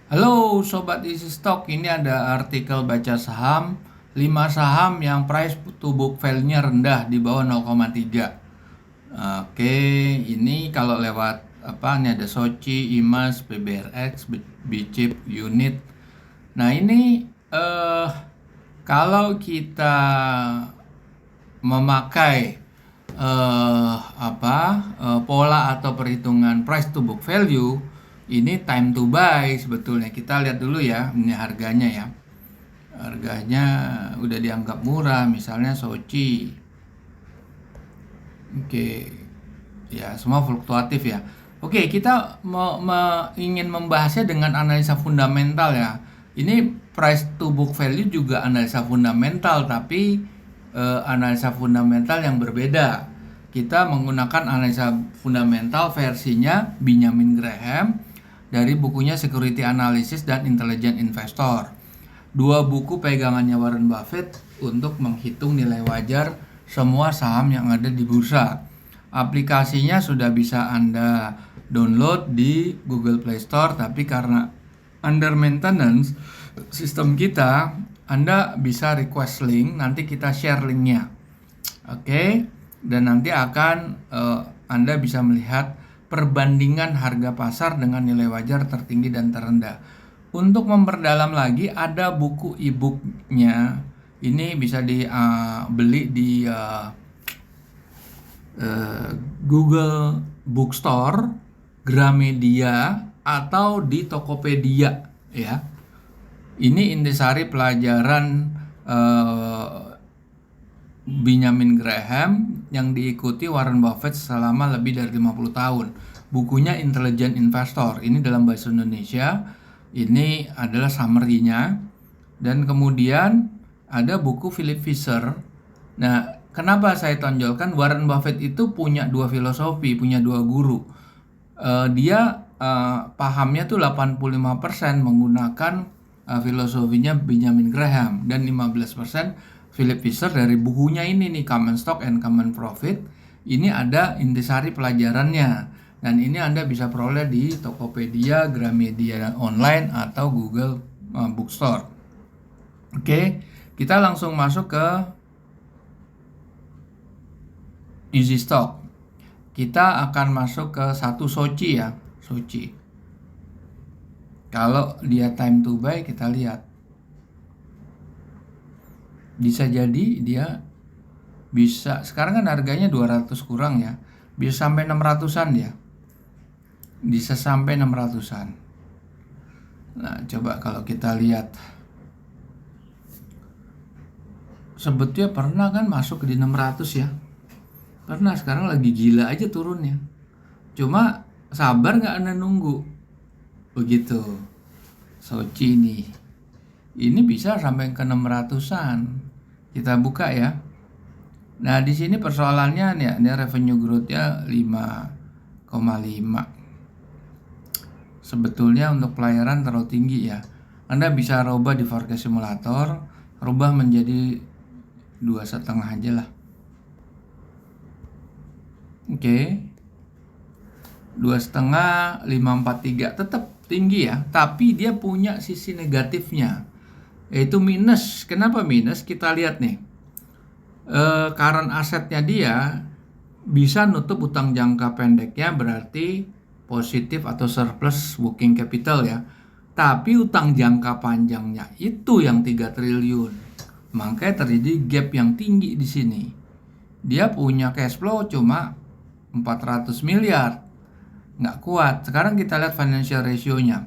Halo Sobat Isi Stock, ini ada artikel baca saham 5 saham yang price to book value-nya rendah di bawah 0,3. Oke, ini kalau lewat ini ada Soci, Imas, PBRX, Bicip, Unit. Nah, ini kalau kita memakai pola atau perhitungan price to book value, ini time to buy sebetulnya. Kita lihat dulu ya, ini harganya ya. Harganya udah dianggap murah, misalnya Soci. Oke. Ya, semua fluktuatif ya. Oke, kita ingin membahasnya dengan analisa fundamental ya. Ini price to book value juga analisa fundamental, tapi analisa fundamental yang berbeda. Kita menggunakan analisa fundamental versinya Benjamin Graham dari bukunya Security Analysis dan Intelligent Investor. Dua buku pegangannya Warren Buffett untuk menghitung nilai wajar semua saham yang ada di bursa. Aplikasinya sudah bisa Anda download di Google Play Store, tapi karena under maintenance sistem kita, Anda bisa request link, nanti kita share linknya. Oke, dan nanti akan Anda bisa melihat perbandingan harga pasar dengan nilai wajar tertinggi dan terendah. Untuk memperdalam lagi, ada buku e-booknya. Ini bisa dibeli di Google Bookstore, Gramedia, atau di Tokopedia ya. Ini intisari pelajaran Benjamin Graham yang diikuti Warren Buffett selama lebih dari 50 tahun. Bukunya Intelligent Investor, ini dalam bahasa Indonesia. Ini adalah summary-nya. Dan kemudian ada buku Philip Fisher. Nah, kenapa saya tonjolkan? Warren Buffett itu punya dua filosofi, punya dua guru. Dia pahamnya tuh 85% menggunakan filosofinya Benjamin Graham, dan 15% Philip Fisher dari bukunya ini nih, Common Stock and Common Profit. Ini ada intisari pelajarannya, dan ini Anda bisa peroleh di Tokopedia, Gramedia online, atau Google Bookstore. Oke, kita langsung masuk ke Easy Stock. Kita akan masuk ke satu Soci ya, Soci. Kalau dia time to buy, kita lihat. Bisa jadi dia bisa, sekarang kan harganya 200 kurang ya, bisa sampai 600-an ya. Bisa sampai 600-an. Nah, coba kalau kita lihat. Sebetulnya pernah kan masuk di 600 ya. Karena sekarang lagi gila aja turunnya. Cuma sabar nggak Anda nunggu? Begitu. Soci ini bisa sampai ke 600-an. Kita buka ya. Nah, di sini persoalannya nih, ini revenue growth-nya 5,5. Sebetulnya untuk pelayaran terlalu tinggi ya. Anda bisa rubah di forecast simulator, rubah menjadi 2,5 aja lah. Oke. 2,5, 543 tetap tinggi ya, tapi dia punya sisi negatifnya, yaitu minus. Kenapa minus? Kita lihat nih, current asetnya dia bisa nutup utang jangka pendeknya, berarti positif atau surplus working capital ya. Tapi utang jangka panjangnya itu yang 3 triliun. Makanya terjadi gap yang tinggi di sini. Dia punya cash flow cuma 400 miliar. Nggak kuat. Sekarang kita lihat financial ratio-nya.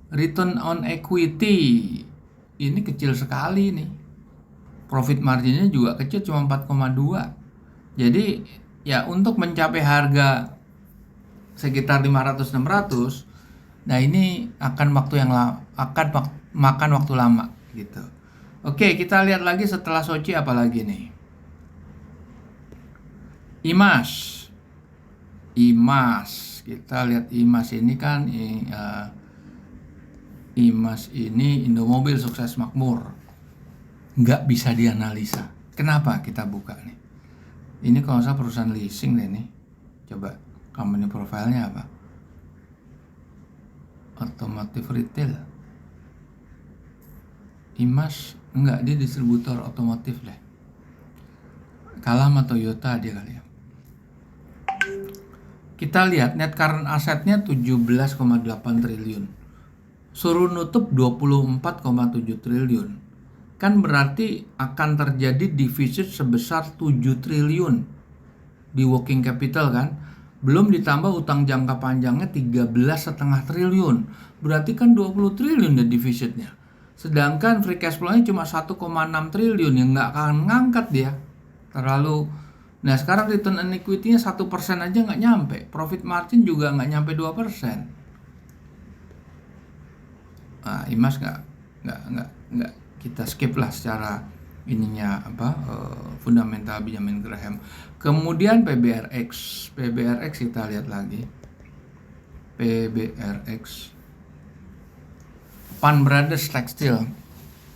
Return on equity ini kecil sekali nih. Profit marginnya juga kecil, cuma 4,2. Jadi ya untuk mencapai harga sekitar 500-600, nah ini akan makan waktu lama gitu. Oke, kita lihat lagi setelah Soci apa lagi nih. Imas. Kita lihat Imas ini kan, Imas ini Indomobil sukses makmur, nggak bisa dianalisa. Kenapa? Kita buka nih. Ini kalau saya perusahaan leasing deh nih. Coba company profile-nya apa? otomotif retail. IMAS enggak, dia distributor otomotif deh. Kalah sama Toyota dia kali ya. Kita lihat net current assetnya 17,8 triliun. Suruh nutup 24,7 triliun. Kan berarti akan terjadi defisit sebesar 7 triliun di working capital kan. Belum ditambah utang jangka panjangnya 13,5 triliun. Berarti kan 20 triliun deh defisitnya. Sedangkan free cash flow-nya cuma 1,6 triliun, yang nggak akan ngangkat dia. Terlalu. Nah sekarang return on equity-nya 1% aja nggak nyampe. Profit margin juga nggak nyampe 2%. Nah, IMAS nggak kita skip lah secara ininya fundamental Benjamin Graham. Kemudian PBRX kita lihat lagi. PBRX Pan Brothers Textile.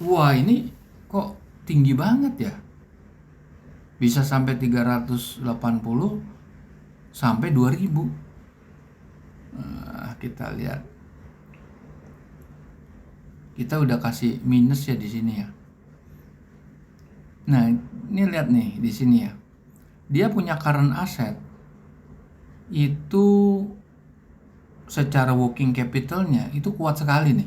Wah, ini kok tinggi banget ya. Bisa sampai 380 sampai 2000. Nah, kita lihat. Kita udah kasih minus ya di sini ya. Nah, ini lihat nih di sini ya. Dia punya current asset itu secara working capitalnya itu kuat sekali nih.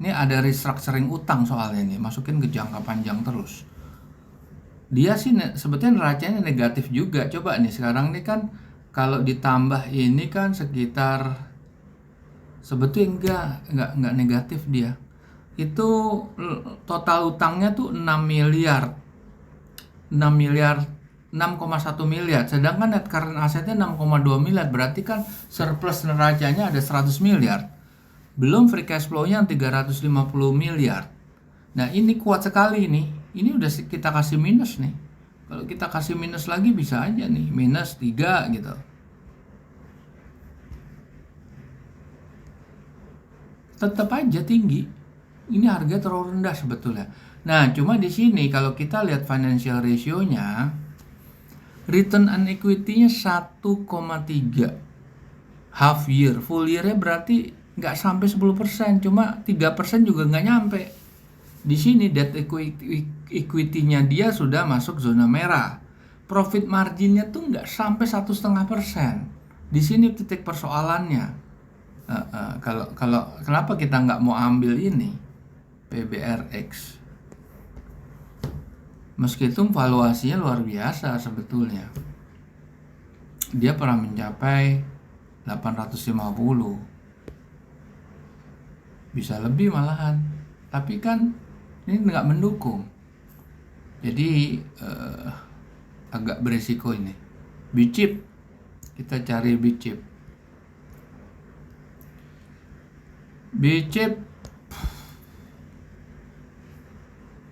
Ini ada restructuring utang soalnya nih, masukin ke jangka panjang terus. Dia sih sebetulnya neracanya negatif juga. Coba nih sekarang nih kan kalau ditambah ini kan sekitar, sebetulnya enggak negatif dia. Itu total utangnya tuh 6 miliar. 6,1 miliar. Sedangkan net current assetnya 6,2 miliar. Berarti kan surplus neracanya ada 100 miliar. Belum free cash flow-nya 350 miliar. Nah ini kuat sekali nih. Ini udah kita kasih minus nih. Kalau kita kasih minus lagi bisa aja nih. Minus 3 gitu. Tetap aja tinggi. Ini harga terlalu rendah sebetulnya. Nah, cuma di sini kalau kita lihat financial ratio-nya, return on equity-nya 1,3 half year. Full year-nya berarti nggak sampai 10%, cuma 3% juga nggak nyampe. Di sini debt equity-nya dia sudah masuk zona merah. Profit margin-nya tuh nggak sampai 1,5%. Di sini titik persoalannya. Kalau kenapa kita nggak mau ambil ini? PBRX. Meskipun valuasinya luar biasa sebetulnya. Dia pernah mencapai 850. Bisa lebih malahan. Tapi kan ini nggak mendukung. Jadi agak beresiko ini. BCIP. Kita cari BCIP. BCIP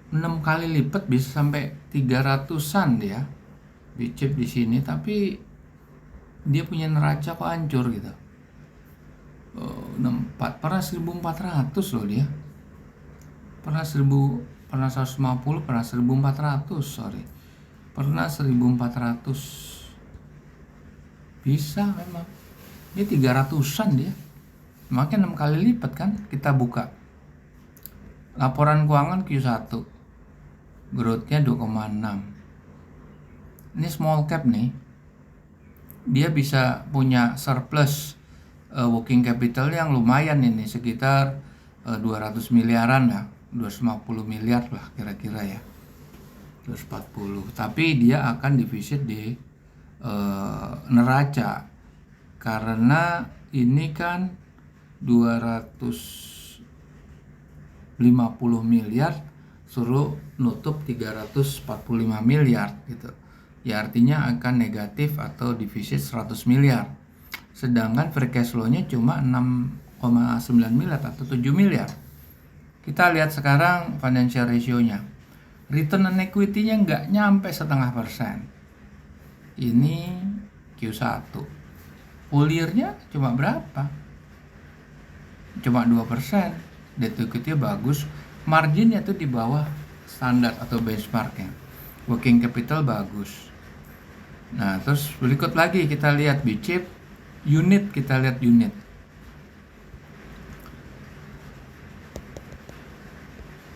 6 kali lipat, bisa sampai 300-an dia BCIP di sini, tapi dia punya neraca kok hancur gitu. pernah 1.400 loh dia. Pernah 150, pernah 1.400, sorry. Pernah 1.400. Bisa memang. Dia 300-an dia. Makanya 6 kali lipat kan. Kita buka laporan keuangan Q1. Growth-nya 2,6. Ini small cap nih. Dia bisa punya surplus working capital yang lumayan ini, sekitar 200 miliaran lah, 250 miliar lah kira-kira ya. 240. Tapi dia akan defisit di neraca. Karena ini kan 250 miliar suruh nutup 345 miliar gitu. Ya artinya akan negatif atau defisit 100 miliar. Sedangkan free cash flow-nya cuma 6,9 miliar atau 7 miliar. Kita lihat sekarang financial ratio-nya. Return on equity-nya nggak nyampe 0,5%. Ini Q1. Full year-nya cuma berapa? Cuma 2%. Debt equity-nya bagus. Marginnya tuh di bawah standar atau benchmarknya. Working capital bagus. Nah, terus berikut lagi kita lihat BCIP unit, kita lihat unit.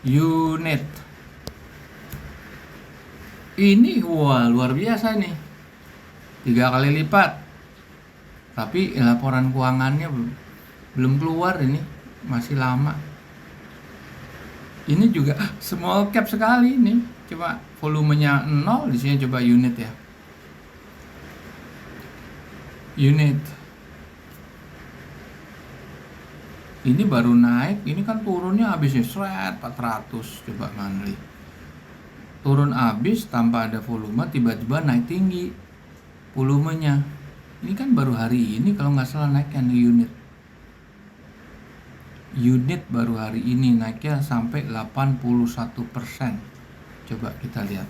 unit. Ini wah luar biasa nih, 3 kali lipat. Tapi laporan keuangannya belum keluar, ini masih lama. Ini juga small cap sekali nih, coba volumenya 0 di sini, coba unit ya. Unit ini baru naik, ini kan turunnya habisnya seret 400, coba monthly. Turun habis tanpa ada volume, tiba-tiba naik tinggi volumenya. Ini kan baru hari ini kalau nggak salah naiknya nih unit. Unit baru hari ini naiknya sampai 81%. Coba kita lihat.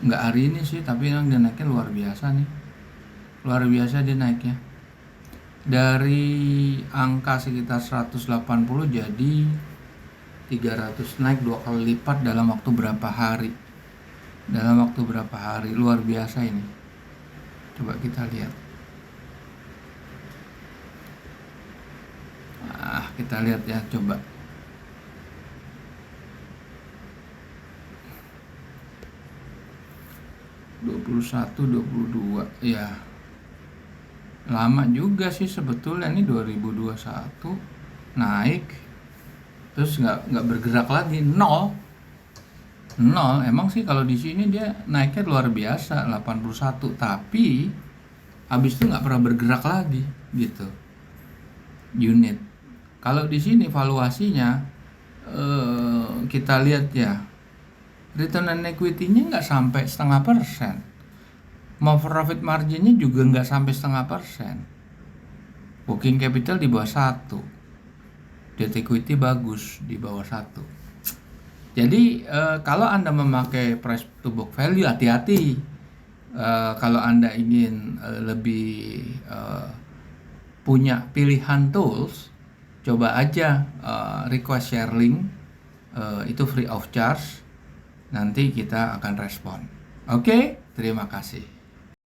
Nggak hari ini sih, tapi yang dia naiknya luar biasa nih. Luar biasa dia naiknya. Dari angka sekitar 180 jadi 300, naik 2 kali lipat dalam waktu berapa hari. Dalam waktu berapa hari, luar biasa ini. Coba kita lihat. Kita lihat ya, coba. (21, 22) ya. Lama juga sih sebetulnya, ini 2021 naik terus nggak bergerak lagi, nol. Emang sih kalau di sini dia naiknya luar biasa 81, tapi habis itu nggak pernah bergerak lagi gitu unit. Kalau di sini valuasinya kita lihat ya, return on equity-nya nggak sampai 0,5%, mau profit margin-nya juga nggak sampai 0,5%, working capital di bawah 1, debt equity bagus di bawah 1. Jadi kalau Anda memakai price to book value, hati-hati. Kalau Anda ingin lebih punya pilihan tools, coba aja request share link, itu free of charge, nanti kita akan respon. Oke, terima kasih.